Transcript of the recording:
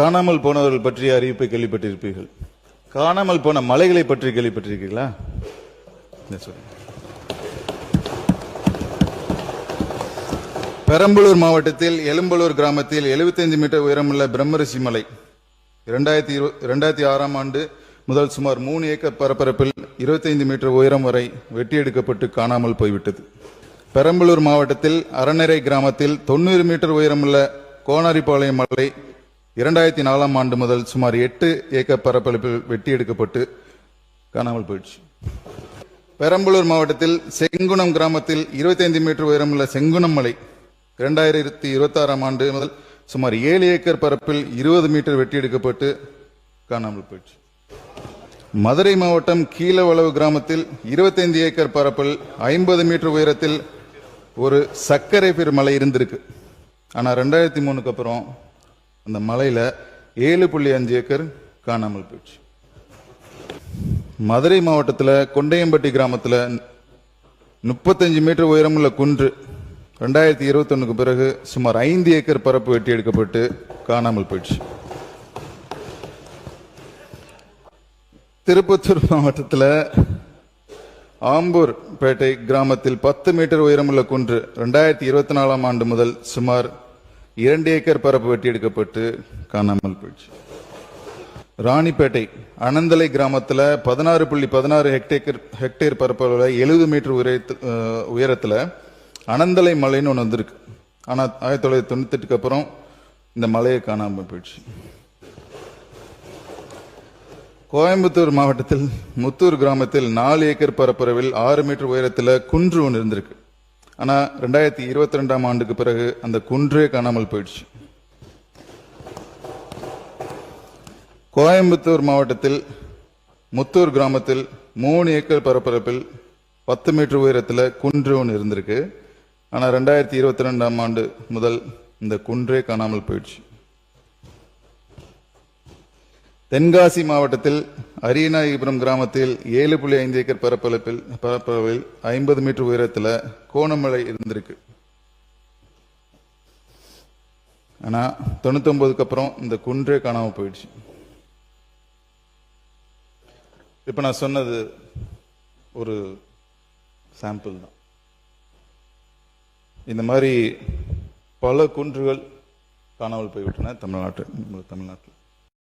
காணாமல் போனவர்கள் பற்றிய அறிவிப்பை கேள்விப்பட்டிருப்பீர்கள். காணாமல் போன மலைகளை பற்றி கேள்விப்பட்டிருக்கீங்களா? பெரம்பலூர் மாவட்டத்தில் எலும்பலூர் கிராமத்தில் 75 மீட்டர் உயரமுள்ள பிரம்மரிஷி மலை 2006ஆம் ஆண்டு முதல் சுமார் 3 ஏக்கர் பரப்பரப்பில் 25 மீட்டர் உயரம் வரை வெட்டி எடுக்கப்பட்டு காணாமல் போய்விட்டது. பெரம்பலூர் மாவட்டத்தில் அறநெறை கிராமத்தில் 90 மீட்டர் உயரமுள்ள கோனாரிபாளையம் மலை 2004ஆம் ஆண்டு முதல் சுமார் 8 ஏக்கர் பரப்பளப்பில் வெட்டி எடுக்கப்பட்டு காணாமல் போயிடுச்சு. பெரம்பலூர் மாவட்டத்தில் செங்குணம் கிராமத்தில் 25 மீட்டர் உயரமுள்ள செங்குணம் மலை 2026ஆம் ஆண்டு முதல் சுமார் 7 ஏக்கர் பரப்பில் 20 மீட்டர் வெட்டி எடுக்கப்பட்டு காணாமல் போயிடுச்சு. மதுரை மாவட்டம் கீழவளவு கிராமத்தில் 25 ஏக்கர் பரப்பில் 50 மீட்டர் உயரத்தில் ஒரு சர்க்கரை பெரு மலை இருந்திருக்கு. ஆனா 2003க்கு அப்புறம் அந்த மலையில 7.5 ஏக்கர் காணாமல் போயிடுச்சு. மதுரை மாவட்டத்தில் கொண்டையம்பட்டி கிராமத்தில் 35 மீட்டர் உயரமுள்ள குன்று 2021க்கு பிறகு சுமார் 5 ஏக்கர் பரப்பு வெட்டி எடுக்கப்பட்டு காணாமல் போயிடுச்சு. திருப்பத்தூர் மாவட்டத்தில் ஆம்பூர் பேட்டை கிராமத்தில் 10 மீட்டர் உயரமுள்ள குன்று 2024ஆம் ஆண்டு முதல் சுமார் 2 ஏக்கர் பரப்பு வெட்டி எடுக்கப்பட்டு காணாமல் போயிடுச்சு. ராணிப்பேட்டை அனந்தலை கிராமத்தில் 16.16 ஹெக்டேர் பரப்பளவுல 70 மீட்டர் உயரத்தில் அனந்தலை மலைன்னு ஒன்று வந்திருக்கு. ஆனால் 1998க்கு அப்புறம் இந்த மலையை காணாமல் போயிடுச்சு. கோயம்புத்தூர் மாவட்டத்தில் முத்தூர் கிராமத்தில் 4 ஏக்கர் பரப்பளவில் 6 மீட்டர் உயரத்தில் குன்று ஒன்று இருந்திருக்கு. ஆனால் 2022ஆம் ஆண்டுக்கு பிறகு அந்த குன்றே காணாமல் போயிடுச்சு. கோயம்புத்தூர் மாவட்டத்தில் முத்தூர் கிராமத்தில் 3 ஏக்கர் பரப்பரப்பில் 10 மீட்டர் உயரத்தில் குன்று ஒன்று இருந்திருக்கு. ஆனால் 2022ஆம் ஆண்டு முதல் இந்த குன்றே காணாமல் போயிடுச்சு. தென்காசி மாவட்டத்தில் அரியநாயகிபுரம் கிராமத்தில் 7.5 ஏக்கர் பரப்பளவில் 50 மீட்டர் உயரத்தில் கோணமலை இருந்திருக்கு. ஆனா 99க்கு அப்புறம் இந்த குன்றே காணாமல் போயிடுச்சு. இப்ப நான் சொன்னது ஒரு சாம்பிள் தான். இந்த மாதிரி பல குன்றுகள் காணாமல் போய்விட்டன தமிழ்நாட்டில்.